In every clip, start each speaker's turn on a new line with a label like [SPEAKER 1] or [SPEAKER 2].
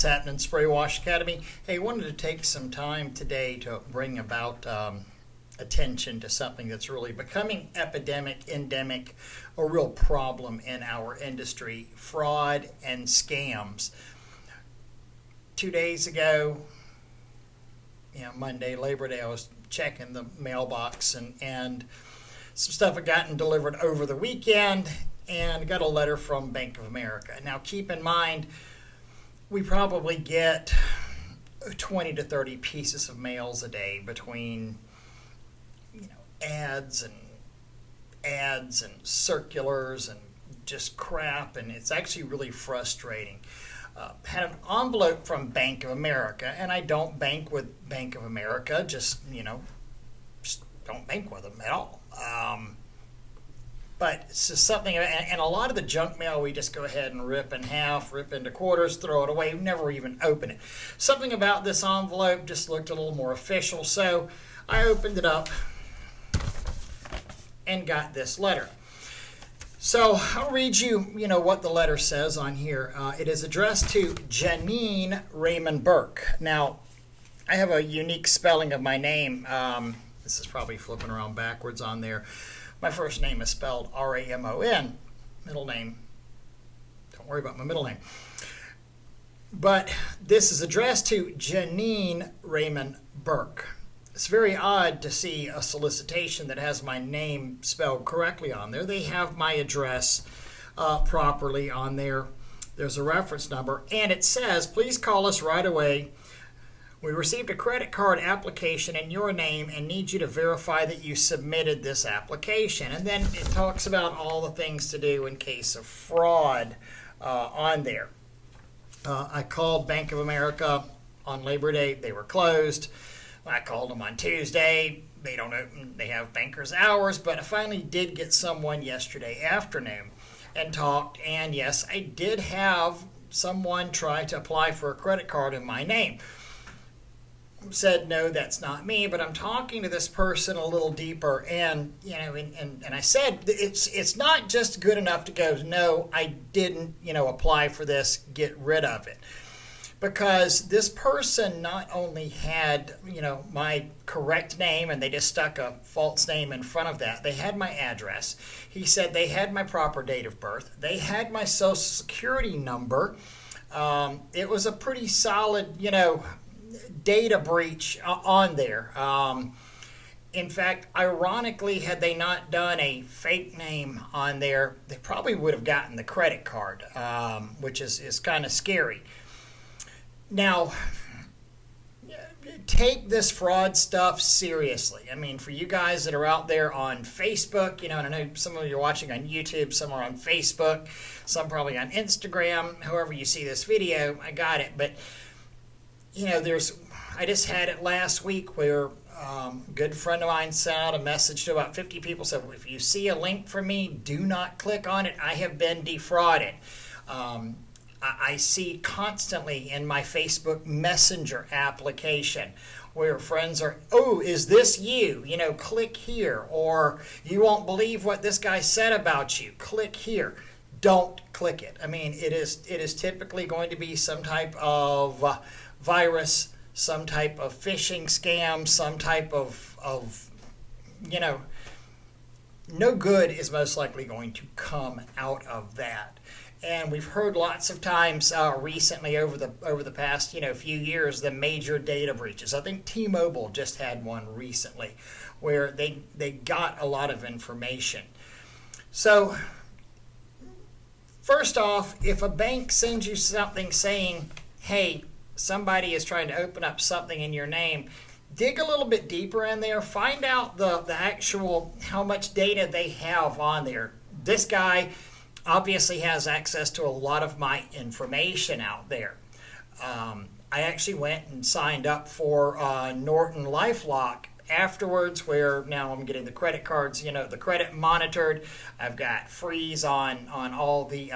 [SPEAKER 1] What's happening, Spray Wash Academy? Hey, wanted to take some time today to bring about attention to something that's really becoming epidemic, endemic, a real problem in our industry: fraud and scams. 2 days ago, Monday, Labor Day, I was checking the mailbox and some stuff had gotten delivered over the weekend, and got a letter from Bank of America. Now, keep in mind, we probably get 20 to 30 pieces of mails a day between ads and circulars and just crap, and it's actually really frustrating. Had an envelope from Bank of America, and I don't bank with Bank of America, just don't bank with them at all. But it's just something, and a lot of the junk mail we just go ahead and rip in half, rip into quarters, throw it away, never even open it. Something about this envelope just looked a little more official, so I opened it up and got this letter. So I'll read you, what the letter says on here. It is addressed to Janine Raymond Burke. Now, I have a unique spelling of my name. This is probably flipping around backwards on there. My first name is spelled R-A-M-O-N. Middle name, don't worry about my middle name. But this is addressed to Janine Raymond Burke. It's very odd to see a solicitation that has my name spelled correctly on there. They have my address properly on there. There's a reference number, and it says, please call us right away. We received a credit card application in your name and need you to verify that you submitted this application. And then it talks about all the things to do in case of fraud on there. I called Bank of America on Labor Day. They were closed. I called them on Tuesday. They don't open. They have banker's hours. But I finally did get someone yesterday afternoon and talked. And yes, I did have someone try to apply for a credit card in my name. Said, no, that's not me, but I'm talking to this person a little deeper, and and I said, it's not just good enough to go, no, I didn't apply for this, get rid of it, because this person not only had my correct name, and they just stuck a false name in front of that. They had my address. He said they had my proper date of birth. They had my social security number. It was a pretty solid data breach on there. In fact, ironically, had they not done a fake name on there, they probably would have gotten the credit card, which is kind of scary. Now, take this fraud stuff seriously. I mean, for you guys that are out there on Facebook, and I know some of you are watching on YouTube, some are on Facebook, some probably on Instagram, however you see this video, I got it. But I just had it last week where a good friend of mine sent out a message to about 50 people, said, if you see a link from me, do not click on it. I have been defrauded. I see constantly in my Facebook Messenger application where friends are, oh, is this you? Click here. Or you won't believe what this guy said about you. Click here. Don't click it. I mean, it is typically going to be some type of virus, some type of phishing scam, some type of no good is most likely going to come out of that. And we've heard lots of times recently over the past few years, the major data breaches. I think T-Mobile just had one recently where they got a lot of information. So first off, if a bank sends you something saying, hey, somebody is trying to open up something in your name, dig a little bit deeper in there, find out the actual how much data they have on there. This guy obviously has access to a lot of my information out there. I actually went and signed up for Norton LifeLock afterwards, where now I'm getting the credit cards, the credit monitored. I've got freeze on all the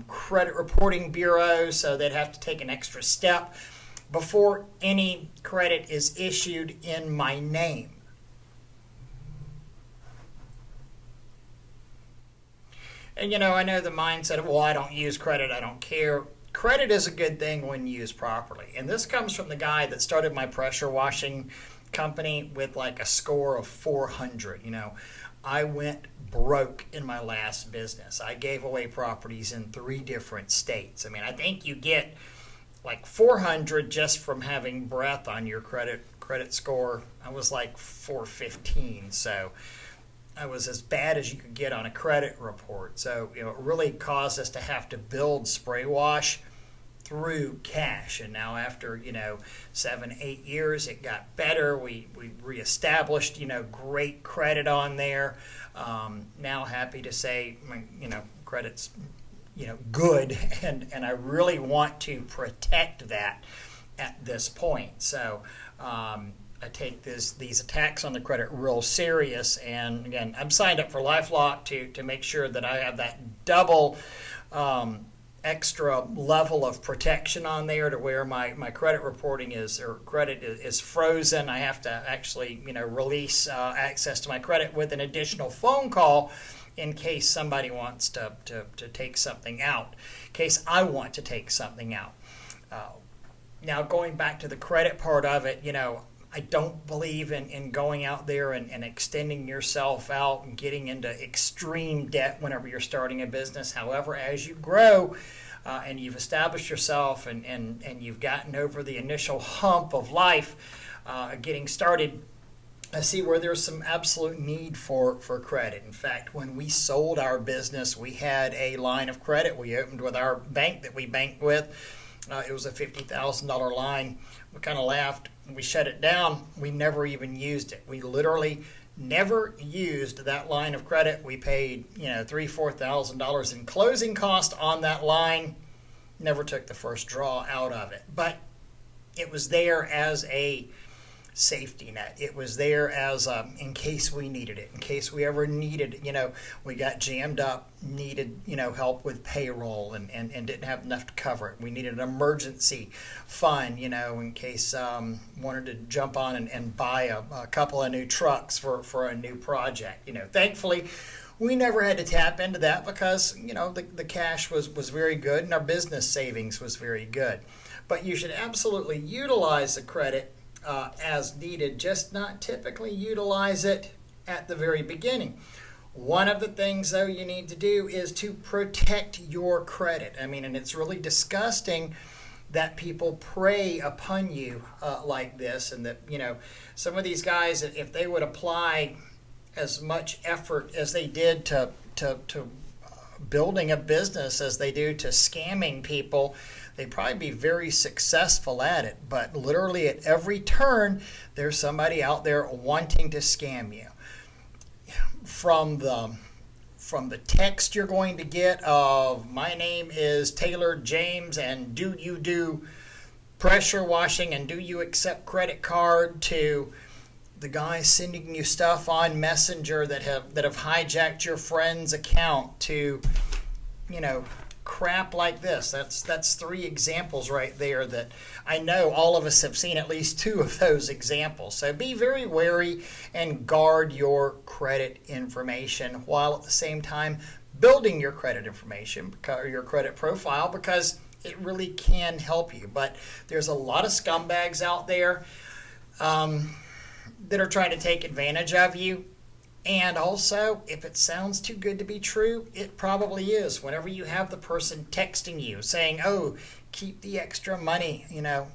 [SPEAKER 1] credit reporting bureaus, so they'd have to take an extra step before any credit is issued in my name. And I know the mindset of, well, I don't use credit, I don't care. credit is a good thing when used properly. And this comes from the guy that started my pressure washing company with like a score of 400. I went broke in my last business. I gave away properties in 3 different states. I think you get like 400 just from having breath on your credit score. I was like 415, so I was as bad as you could get on a credit report. So it really caused us to have to build spray wash through cash. And now after 7-8 years, it got better. We reestablished great credit on there. Now happy to say credit's good, and I really want to protect that at this point. So I take these attacks on the credit real serious, and again, I'm signed up for LifeLock to make sure that I have that double extra level of protection on there, to where my credit reporting credit is frozen. I have to actually release access to my credit with an additional phone call in case somebody wants to take something out, in case I want to take something out. Now, going back to the credit part of it, I don't believe in going out there and extending yourself out and getting into extreme debt whenever you're starting a business. However, as you grow and you've established yourself and you've gotten over the initial hump of life, getting started, I see where there's some absolute need for credit. In fact, when we sold our business, we had a line of credit we opened with our bank that we banked with. It was a $50,000 line. We kind of laughed. We shut it down. We never even used it. We literally never used that line of credit. We paid $3,000-$4,000 in closing cost on that line. Never took the first draw out of it. But it was there as a safety net. It was there as in case we needed it, in case we ever needed, we got jammed up, needed, help with payroll and didn't have enough to cover it. We needed an emergency fund, in case wanted to jump on and buy a couple of new trucks for a new project. Thankfully, we never had to tap into that because, the cash was very good and our business savings was very good. But you should absolutely utilize the credit as needed, just not typically utilize it at the very beginning. One of the things, though, you need to do is to protect your credit. And it's really disgusting that people prey upon you like this, and that, some of these guys, if they would apply as much effort as they did to building a business as they do to scamming people, they'd probably be very successful at it. But literally at every turn, there's somebody out there wanting to scam you. From the text you're going to get of, my name is Taylor James, and do you do pressure washing, and do you accept credit card, to the guys sending you stuff on Messenger that have hijacked your friend's account, to crap like this. That's 3 examples right there that I know all of us have seen at least 2 of those examples. So be very wary and guard your credit information, while at the same time building your credit information or your credit profile, because it really can help you. But there's a lot of scumbags out there that are trying to take advantage of you. And also, if it sounds too good to be true, it probably is. Whenever you have the person texting you saying, "Oh, keep the extra money," the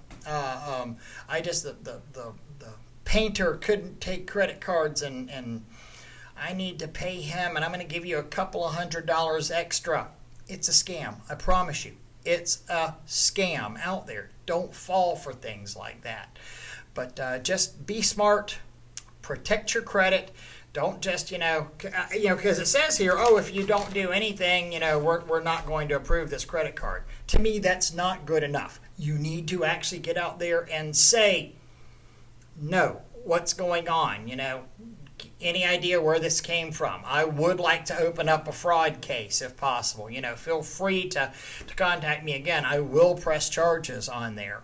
[SPEAKER 1] painter couldn't take credit cards, and I need to pay him, and I'm going to give you a couple of $100 extra. It's a scam. I promise you, it's a scam out there. Don't fall for things like that. But just be smart, protect your credit. Don't just, because it says here, if you don't do anything, we're not going to approve this credit card. To me, that's not good enough. You need to actually get out there and say, no, what's going on? Any idea where this came from? I would like to open up a fraud case if possible. Feel free to contact me again. I will press charges on there.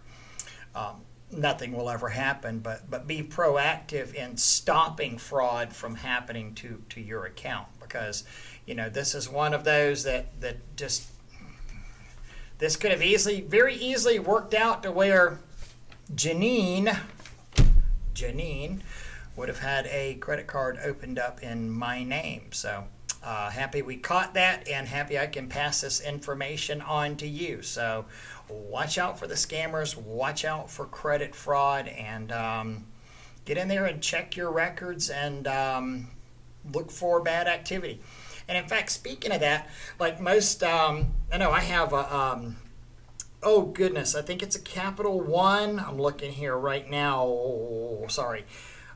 [SPEAKER 1] Nothing will ever happen, but be proactive in stopping fraud from happening to your account, because this is one of those that this could have very easily worked out to where Janine would have had a credit card opened up in my name. So happy we caught that, and happy I can pass this information on to you. So watch out for the scammers, watch out for credit fraud, and get in there and check your records and look for bad activity. And in fact, speaking of that, like most, I know I have a, oh goodness, I think it's a Capital One. I'm looking here right now. Oh, sorry.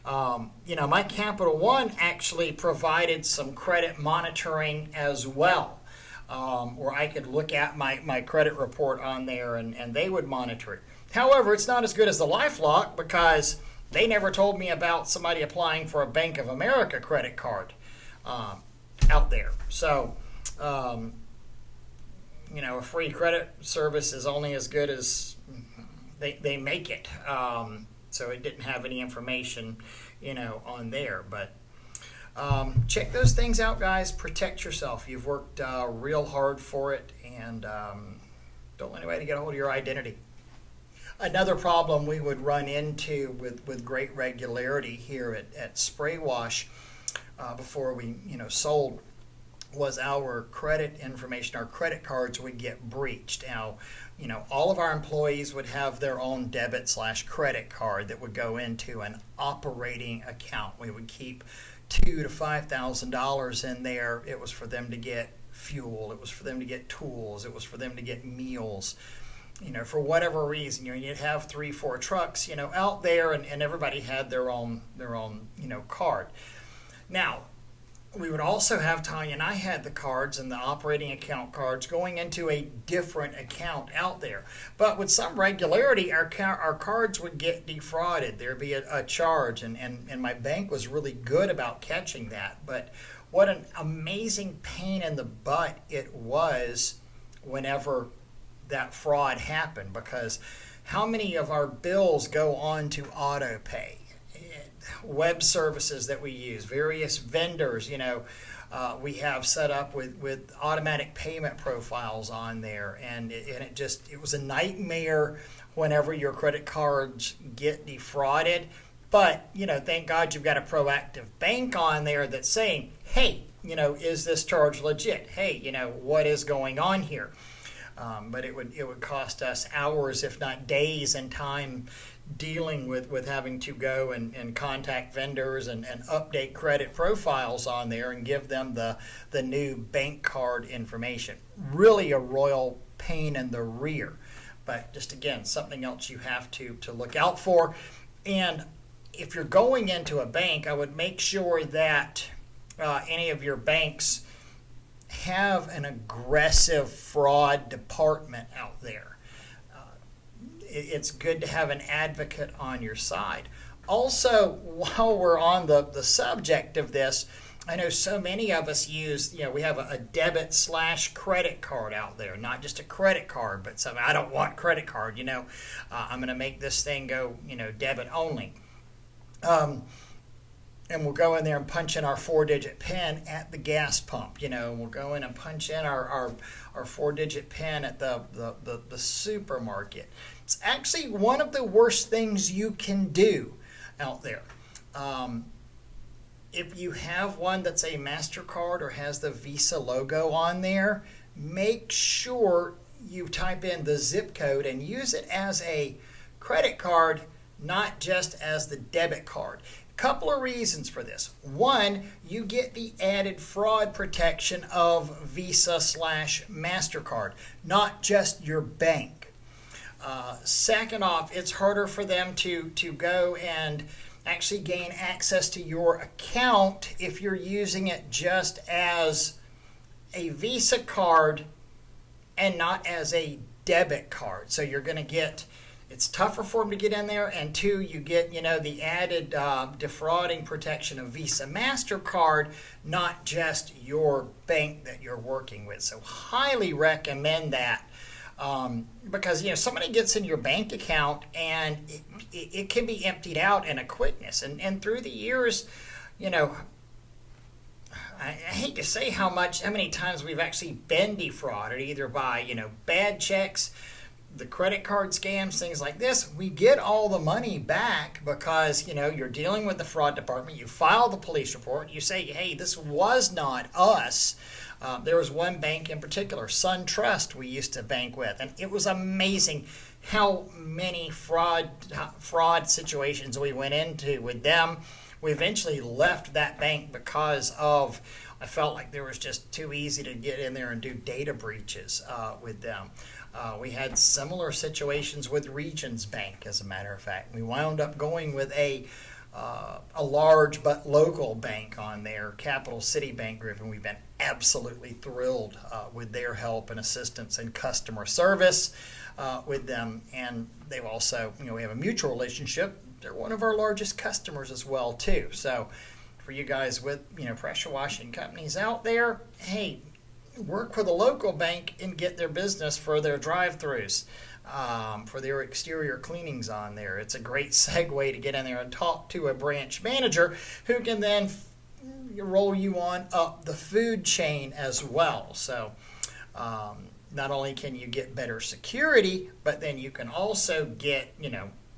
[SPEAKER 1] My Capital One actually provided some credit monitoring as well, where I could look at my credit report on there and they would monitor it. However, it's not as good as the LifeLock because they never told me about somebody applying for a Bank of America credit card out there. So, a free credit service is only as good as they make it. So it didn't have any information, on there. But check those things out, guys. Protect yourself. You've worked real hard for it, and don't let anybody get a hold of your identity. Another problem we would run into with great regularity here at Spray Wash before we sold was our credit information. Our credit cards would get breached. Now, all of our employees would have their own debit/credit card that would go into an operating account. We would keep $2,000 to $5,000 in there. It was for them to get fuel. It was for them to get tools. It was for them to get meals. For whatever reason, you'd have 3-4 trucks, out there, and everybody had their own card. Now, we would also have, Tanya and I had the cards and the operating account cards going into a different account out there. But with some regularity, our cards would get defrauded. There'd be a charge, and my bank was really good about catching that. But what an amazing pain in the butt it was whenever that fraud happened, because how many of our bills go on to auto pay? Web services that we use, various vendors, we have set up with automatic payment profiles on there, and it was a nightmare whenever your credit cards get defrauded. But thank God you've got a proactive bank on there that's saying, hey, is this charge legit? Hey, what is going on here? But it would cost us hours, if not days, in time dealing with having to go and contact vendors and update credit profiles on there and give them the new bank card information. Really a royal pain in the rear. But just again, something else you have to look out for. And if you're going into a bank, I would make sure that any of your banks have an aggressive fraud department out there. It's good to have an advocate on your side. Also, while we're on the subject of this, I know so many of us use, we have a debit/credit card out there, not just a credit card, but something, I don't want credit card, I'm going to make this thing go, debit only. And we'll go in there and punch in our 4-digit PIN at the gas pump. We'll go in and punch in our 4-digit PIN at the supermarket. It's actually one of the worst things you can do out there. If you have one that's a MasterCard or has the Visa logo on there, make sure you type in the zip code and use it as a credit card, not just as the debit card. Couple of reasons for this. One, you get the added fraud protection of Visa/MasterCard, not just your bank. Second off, it's harder for them to go and actually gain access to your account if you're using it just as a Visa card and not as a debit card. So you're going to get, it's tougher for them to get in there, and two, you get the added defrauding protection of Visa MasterCard, not just your bank that you're working with. So highly recommend that, because somebody gets in your bank account and it can be emptied out in a quickness, and through the years, I hate to say how many times we've actually been defrauded, either by, bad checks, the credit card scams, things like this. We get all the money back because, you're dealing with the fraud department. You file the police report. You say, hey, this was not us. There was one bank in particular, SunTrust, we used to bank with, and it was amazing how many fraud situations we went into with them. We eventually left that bank because I felt like there was just too easy to get in there and do data breaches with them. We had similar situations with Regions Bank, as a matter of fact. We wound up going with a large but local bank on there, Capital City Bank Group, and we've been absolutely thrilled with their help and assistance and customer service with them. And they've also, we have a mutual relationship. They're one of our largest customers as well, too. So for you guys with, pressure washing companies out there, hey, work with a local bank and get their business for their drive-thrus, for their exterior cleanings on there. It's a great segue to get in there and talk to a branch manager who can then roll you on up the food chain as well. So not only can you get better security, but then you can also get,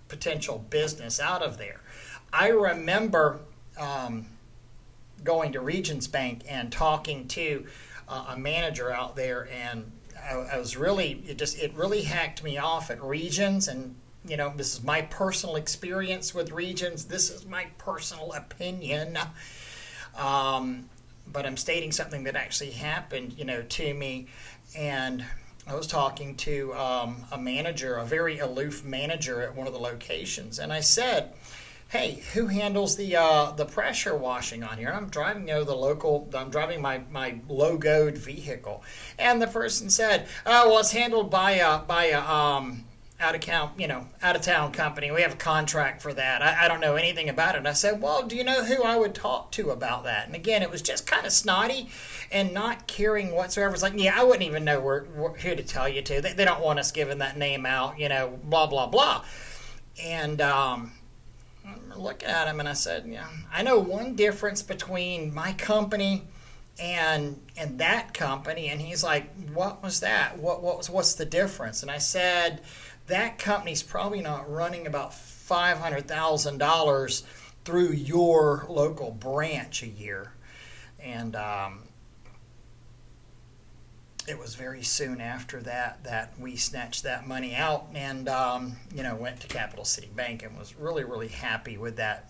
[SPEAKER 1] potential business out of there. I remember going to Regions Bank and talking to a manager out there, and I was really, it really hacked me off at Regions. And this is my personal experience with Regions. This is my personal opinion, but I'm stating something that actually happened, to me. And I was talking to a manager, a very aloof manager at one of the locations, and I said, hey, who handles the pressure washing on here? And I'm driving, I'm driving my logoed vehicle. And the person said, oh, well, it's handled by a out of town company. We have a contract for that. I don't know anything about it. And I said, well, do you know who I would talk to about that? And again, it was just kind of snotty and not caring whatsoever. It's like, yeah, I wouldn't even know who to tell you to. They don't want us giving that name out, blah, blah, blah. And I'm looking at him and I said, yeah, I know one difference between my company and that company. And he's like, what was that? What's the difference? And I said, that company's probably not running about $500,000 through your local branch a year. And it was very soon after that we snatched that money out and went to Capital City Bank and was really, really happy with that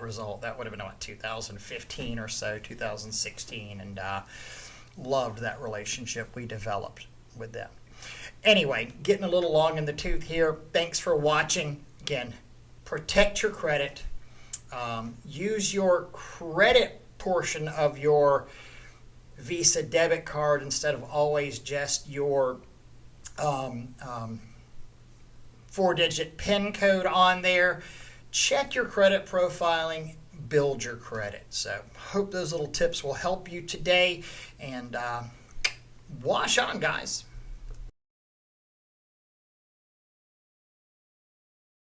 [SPEAKER 1] result. That would have been about 2015 or so, 2016, and loved that relationship we developed with them. Anyway, getting a little long in the tooth here. Thanks for watching. Again, protect your credit. Use your credit portion of your Visa debit card instead of always just your 4-digit PIN code on there. Check your credit profiling. Build your credit. So hope those little tips will help you today. And wash on, guys.